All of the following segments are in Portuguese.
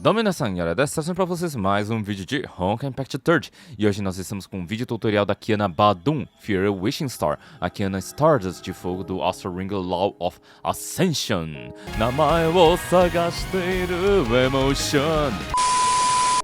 Dominação, galera, está trazendo para vocês mais um vídeo de Honkai Impact 3 e hoje nós estamos com um vídeo tutorial da Kiana Badum, Fury Wishing Star, a Kiana Stardust de fogo do Astral Ring Law of Ascension. Namae wo sagashiteiru emotion.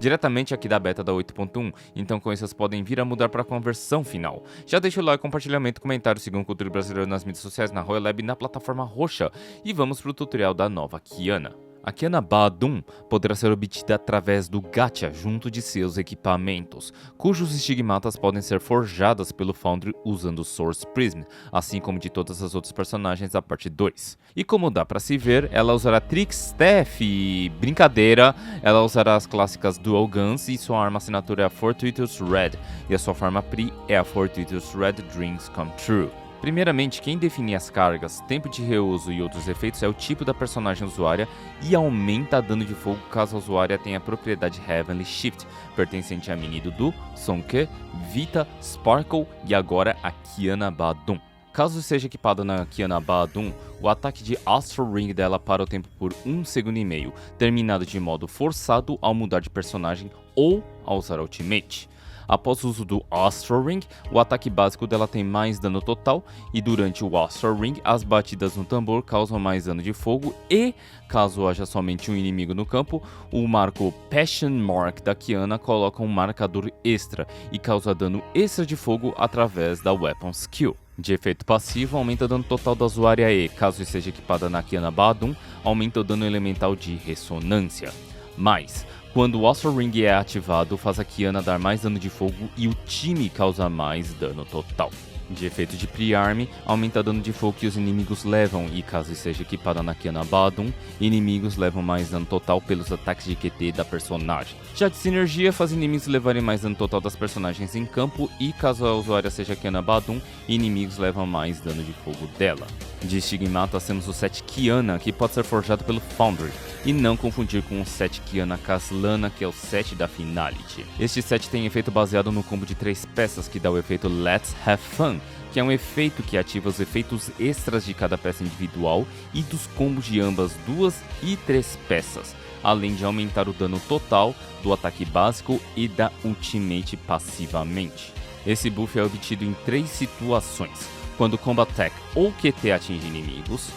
Diretamente aqui da beta da 8.1, então com isso vocês podem vir a mudar para a conversão final. Já deixa o like, compartilhamento, comentário, sigam o Cultura Brasileira nas mídias sociais, na Royal Lab e na plataforma roxa. E vamos para o tutorial da nova Kiana. A Kiana Badum poderá ser obtida através do gacha junto de seus equipamentos, cujos estigmatas podem ser forjadas pelo Foundry usando o Source Prism, assim como de todas as outras personagens da parte 2. E como dá pra se ver, ela usará Trick Staff e brincadeira, ela usará as clássicas Dual Guns e sua arma assinatura é a Fortuitous Red, e a sua forma Pri é a Fortuitous Red Dreams Come True. Primeiramente, quem define as cargas, tempo de reuso e outros efeitos é o tipo da personagem usuária e aumenta dano de fogo caso a usuária tenha a propriedade Heavenly Shift, pertencente a Mini Dudu, Sonke, Vita, Sparkle e agora a Kiana Badum. Caso seja equipada na Kiana Badum, o ataque de Astral Ring dela para o tempo por 1,5 segundo, terminado de modo forçado ao mudar de personagem ou ao usar Ultimate. Após o uso do Astral Ring, o ataque básico dela tem mais dano total e durante o Astral Ring, as batidas no tambor causam mais dano de fogo e, caso haja somente um inimigo no campo, o marco Passion Mark da Kiana coloca um marcador extra e causa dano extra de fogo através da Weapon Skill. De efeito passivo, aumenta o dano total da usuária e, caso esteja equipada na Kiana Badum, aumenta o dano elemental de ressonância. Mas, quando o Astral Ring é ativado, faz a Kiana dar mais dano de fogo e o time causa mais dano total. De efeito de Pre-Arm, aumenta o dano de fogo que os inimigos levam e caso esteja equipada na Kiana Badum, inimigos levam mais dano total pelos ataques de QT da personagem. Já de Sinergia, faz inimigos levarem mais dano total das personagens em campo e caso a usuária seja Kiana Badum, inimigos levam mais dano de fogo dela. De Estigmata temos o set Kiana, que pode ser forjado pelo Foundry, e não confundir com o set Kiana Kaslana, que é o set da Finality. Este set tem efeito baseado no combo de 3 peças, que dá o efeito Let's Have Fun, que é um efeito que ativa os efeitos extras de cada peça individual e dos combos de ambas 2 e 3 peças, além de aumentar o dano total do ataque básico e da Ultimate passivamente. Esse buff é obtido em 3 situações: quando Combat Attack ou QT atinge inimigos,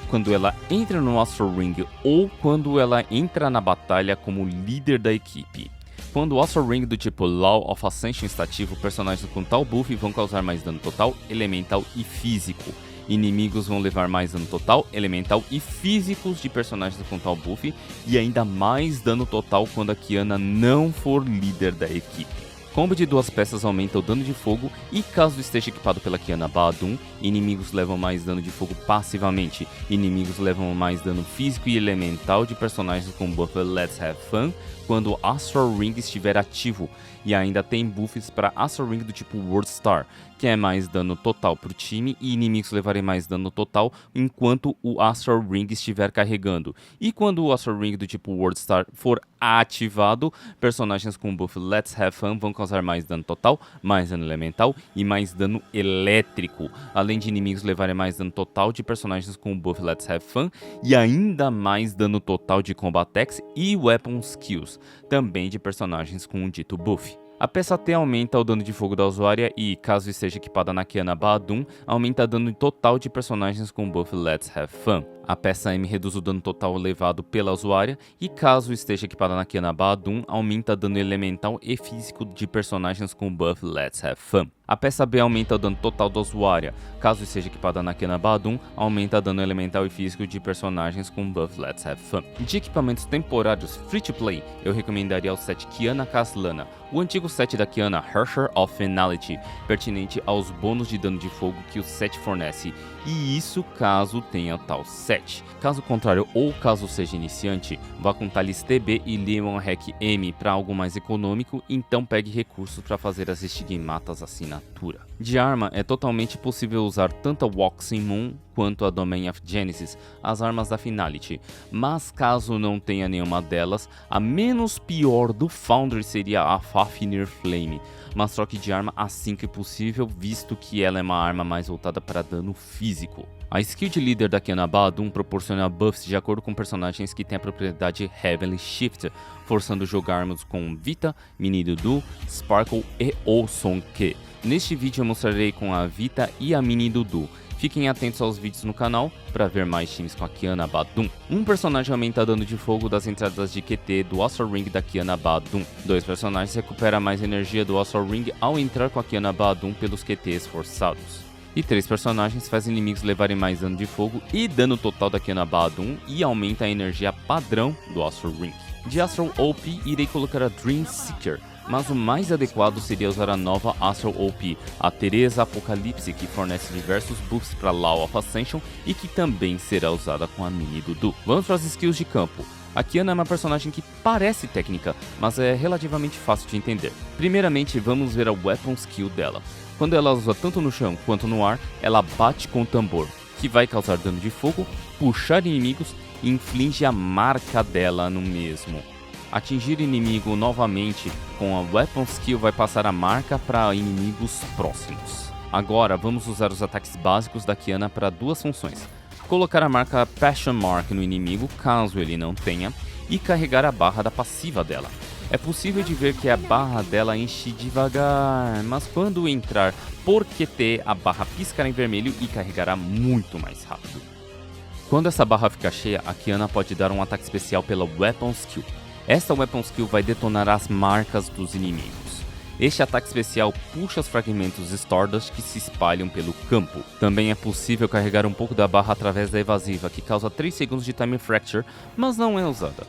quando ela entra no Astral Ring ou quando ela entra na batalha como líder da equipe. Quando o Astral Ring do tipo Law of Ascension está ativo, personagens com tal buff vão causar mais dano total, elemental e físico. Inimigos vão levar mais dano total, elemental e físicos de personagens com tal buff e ainda mais dano total quando a Kiana não for líder da equipe. Combo de 2 peças aumenta o dano de fogo e caso esteja equipado pela Kiana Badum, inimigos levam mais dano de fogo passivamente, inimigos levam mais dano físico e elemental de personagens com buff Let's Have Fun quando o Astral Ring estiver ativo, e ainda tem buffs para Astral Ring do tipo World Star, que é mais dano total para o time e inimigos levarem mais dano total enquanto o Astral Ring estiver carregando. E quando o Astral Ring do tipo World Star for ativado, personagens com buff Let's Have Fun vão causar mais dano total, mais dano elemental e mais dano elétrico, além de inimigos levarem mais dano total de personagens com buff Let's Have Fun e ainda mais dano total de Combat Attacks e Weapon Skills, também de personagens com um dito buff. A peça T aumenta o dano de fogo da usuária e, caso esteja equipada na Kiana Badum, aumenta o dano total de personagens com buff Let's Have Fun. A peça M reduz o dano total levado pela usuária e, caso esteja equipada na Kiana Badum, aumenta o dano elemental e físico de personagens com buff Let's Have Fun. A peça B aumenta o dano total da usuária. Caso esteja equipada na Kiana Badum, aumenta o dano elemental e físico de personagens com buff Let's Have Fun. De equipamentos temporários free to play, eu recomendaria o set Kiana Kaslana, o antigo set da Kiana Herrscher of Finality, pertinente aos bônus de dano de fogo que o set fornece, e isso caso tenha tal set. Caso contrário ou caso seja iniciante, vá com Talis TB e Lemon Hack M para algo mais econômico, então pegue recursos para fazer as estigmatas assinatura. De arma, é totalmente possível usar tanto a Waxing Moon quanto a Domain of Genesis, as armas da Finality, mas caso não tenha nenhuma delas, a menos pior do Foundry seria a Fafnir Flame, mas troque de arma assim que possível, visto que ela é uma arma mais voltada para dano físico. A skill de líder da Kiana Badum proporciona buffs de acordo com personagens que têm a propriedade Heavenly Shift, forçando jogarmos com Vita, Mini Dudu, Sparkle e ou Sonke. Neste vídeo eu mostrarei com a Vita e a Mini Dudu. Fiquem atentos aos vídeos no canal para ver mais times com a Kiana Badum. Um personagem aumenta dano de fogo das entradas de QT do Astral Ring da Kiana Badum. 2 personagens recuperam mais energia do Astral Ring ao entrar com a Kiana Badum pelos QTs forçados. E 3 personagens fazem inimigos levarem mais dano de fogo e dano total da Kiana Badum e aumenta a energia padrão do Astral Ring. De Astral OP irei colocar a Dream Seeker, mas o mais adequado seria usar a nova Astral OP, a Teresa Apocalipse, que fornece diversos buffs para Law of Ascension e que também será usada com a Mini Dudu. Vamos para as skills de campo. A Kiana é uma personagem que parece técnica, mas é relativamente fácil de entender. Primeiramente, vamos ver a Weapon Skill dela. Quando ela usa tanto no chão quanto no ar, ela bate com o tambor, que vai causar dano de fogo, puxar inimigos e inflige a marca dela no mesmo. Atingir inimigo novamente com a Weapon Skill vai passar a marca para inimigos próximos. Agora vamos usar os ataques básicos da Kiana para 2 funções. Colocar a marca Passion Mark no inimigo, caso ele não tenha, e carregar a barra da passiva dela. É possível de ver que a barra dela enche devagar, mas quando entrar por QT, a barra piscará em vermelho e carregará muito mais rápido. Quando essa barra ficar cheia, a Kiana pode dar um ataque especial pela Weapon Skill. Esta Weapon Skill vai detonar as marcas dos inimigos. Este ataque especial puxa os fragmentos Stardust que se espalham pelo campo. Também é possível carregar um pouco da barra através da evasiva, que causa 3 segundos de Time Fracture, mas não é usada.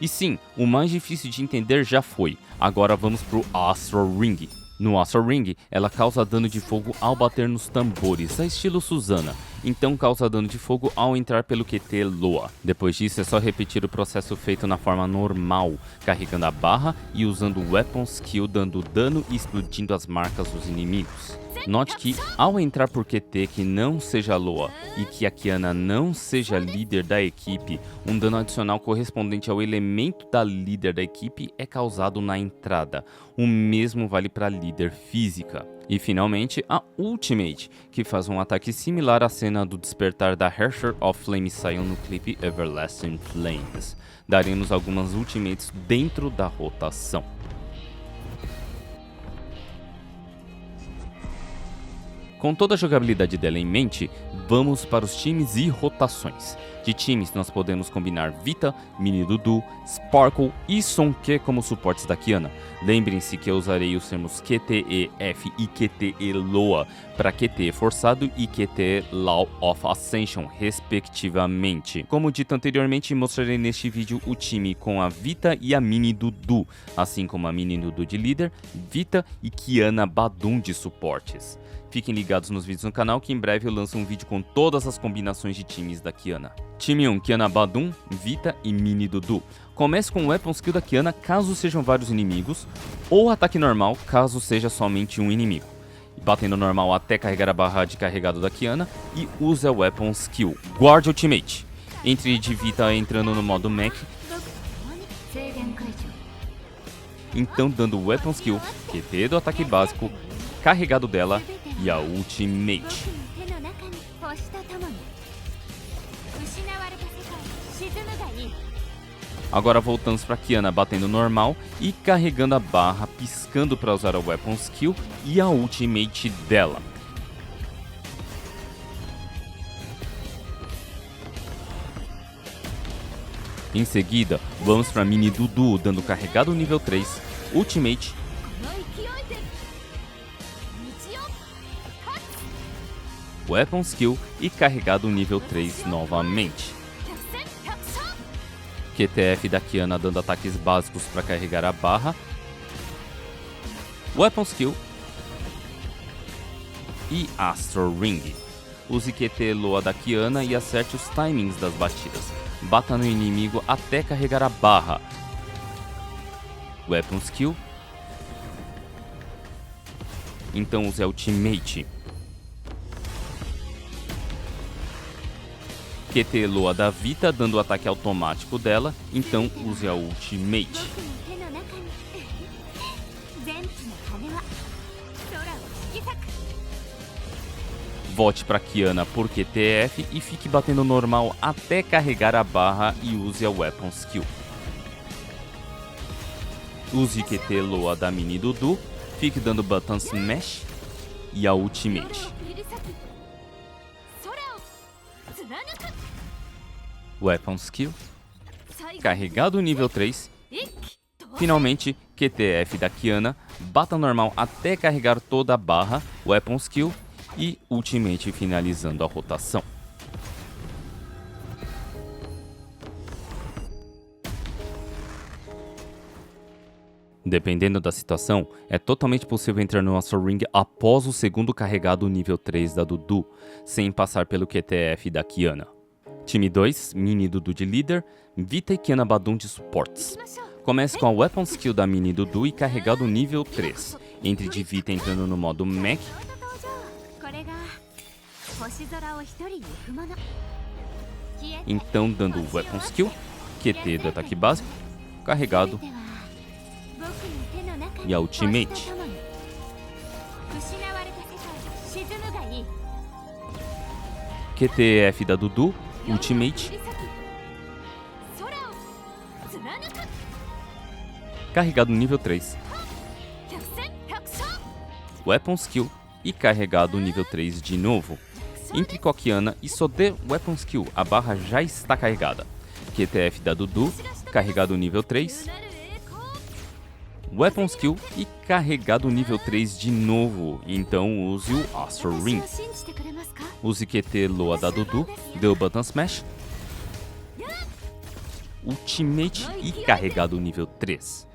E sim, o mais difícil de entender já foi. Agora vamos pro Astral Ring. No Astral Ring, ela causa dano de fogo ao bater nos tambores, a estilo Susana. Então causa dano de fogo ao entrar pelo QT Loa. Depois disso é só repetir o processo feito na forma normal, carregando a barra e usando o Weapon Skill dando dano e explodindo as marcas dos inimigos. Note que, ao entrar por QT que não seja Loa e que a Kiana não seja líder da equipe, um dano adicional correspondente ao elemento da líder da equipe é causado na entrada. O mesmo vale para a líder física. E finalmente, a Ultimate, que faz um ataque similar à cena do despertar da Herrscher of Flame Sion no clipe Everlasting Flames. Daremos algumas Ultimates dentro da rotação. Com toda a jogabilidade dela em mente, vamos para os times e rotações. De times nós podemos combinar Vita, Mini Dudu, Sparkle e Sonke como suportes da Kiana. Lembrem-se que eu usarei os termos QTE-F e QTE-Loa para QTE forçado e QTE Law of Ascension, respectivamente. Como dito anteriormente, mostrarei neste vídeo o time com a Vita e a Mini Dudu, assim como a Mini Dudu de líder, Vita e Kiana Badum de suportes. Fiquem ligados nos vídeos no canal que em breve eu lanço um vídeo com todas as combinações de times da Kiana. Time 1, Kiana Badum, Vita e Mini Dudu. Comece com o Weapon Skill da Kiana caso sejam vários inimigos, ou ataque normal caso seja somente um inimigo. Batendo normal até carregar a barra de carregado da Kiana e use a Weapon Skill. Guard Ultimate. Entre de Vita entrando no modo Mech. Então dando o Weapon Skill, QT do ataque básico, carregado dela e a Ultimate. Agora voltamos para Kiana batendo normal e carregando a barra, piscando para usar a Weapon Skill e a Ultimate dela. Em seguida, vamos para Mini Dudu dando carregado nível 3, Ultimate, Weapon Skill e carregado nível 3 novamente. QTF da Kiana dando ataques básicos para carregar a barra, Weapon Skill e Astral Ring. Use QT Loa da Kiana e acerte os timings das batidas. Bata no inimigo até carregar a barra, Weapon Skill, então use a Ultimate. QT Loa da Vita dando o ataque automático dela, então use a Ultimate. Volte para Kiana por QTF e fique batendo normal até carregar a barra e use a Weapon Skill. Use QT Loa da Mini Dudu, fique dando Button Smash e a Ultimate. Weapon Skill, carregado nível 3, finalmente QTF da Kiana, bata normal até carregar toda a barra, Weapon Skill e Ultimate finalizando a rotação. Dependendo da situação, é totalmente possível entrar no Astral Ring após o segundo carregado nível 3 da Dudu, sem passar pelo QTF da Kiana. Time 2, Mini Dudu de líder, Vita e Kiana Badum de suportes. Comece com a Weapon Skill da Mini Dudu e carregado nível 3. Entre de Vita entrando no modo Mech. Então dando Weapon Skill, QT do ataque básico, carregado e a Ultimate. QTF da Dudu, Ultimate. Carregado nível 3. Weapon Skill e carregado nível 3 de novo. Entre com a Kiana e só dê Weapon Skill, a barra já está carregada. QTF da Dudu, carregado nível 3. Weapon Skill e carregado nível 3 de novo, então use o Astral Ring. Use QT Loa da Dudu, dê o Button Smash, Ultimate e carregado nível 3.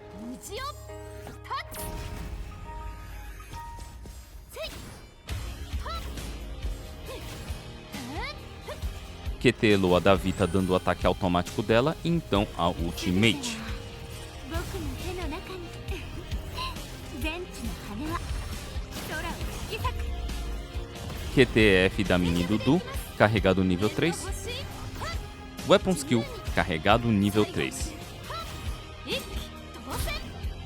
QT Loa da Vita dando o ataque automático dela, então a Ultimate. QTF da Mini Dudu, carregado nível 3. Weapon Skill, carregado nível 3.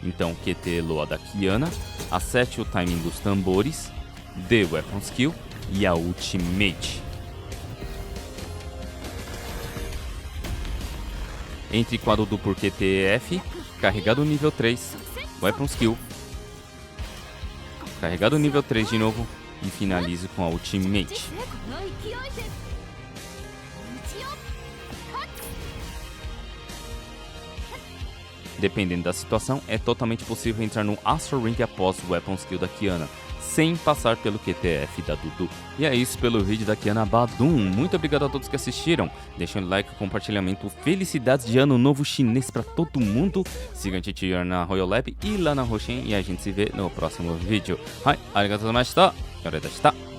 Então QT Loa da Kiana, acerte o timing dos tambores, dê Weapon Skill e a Ultimate. Entre com a Dudu por QTF, carregado nível 3, Weapon Skill, carregado nível 3 de novo e finalize com a Ultimate. Dependendo da situação, é totalmente possível entrar no Astral Ring após o Weapon Skill da Kiana, sem passar pelo QTF da Dudu. E é isso pelo vídeo da Kiana Badum. Muito obrigado a todos que assistiram. Deixem o like, compartilhamento. Felicidades de ano novo chinês pra todo mundo. Sigam a Titier na Royal Lab e lá na Roshin. E a gente se vê no próximo vídeo. Arigatou gozaimashita. Yoredashita.